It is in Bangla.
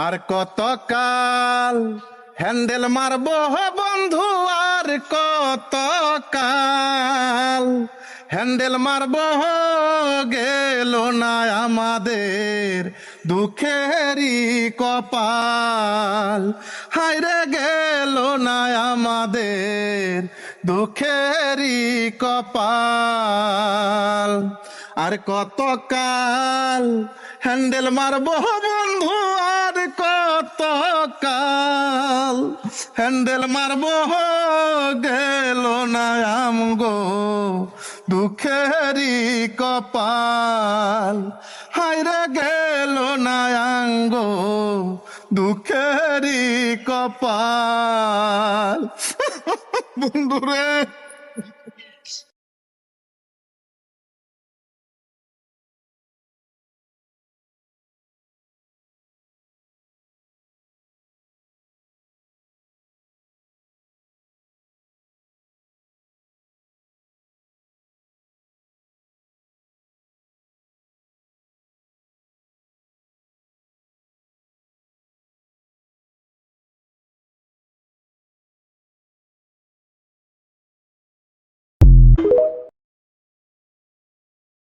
আর কত কাল হ্যান্ডেল মারবো বন্ধু, আর কত কাল হ্যান্ডেল মারবো, গেল না আমাদের দুঃখেরই কপাল। হায়রে গেল না আমাদের দুঃখেরই কপাল। আর কত কাল হ্যান্ডেল মারবো বন্ধু, আর কত কাল হ্যান্ডেল মারবো, গেল না আমগো দুঃখেরই কপাল। হায়রে গেল না আঙ্গো দুঃখেরই কপাল। বন্ধুরে।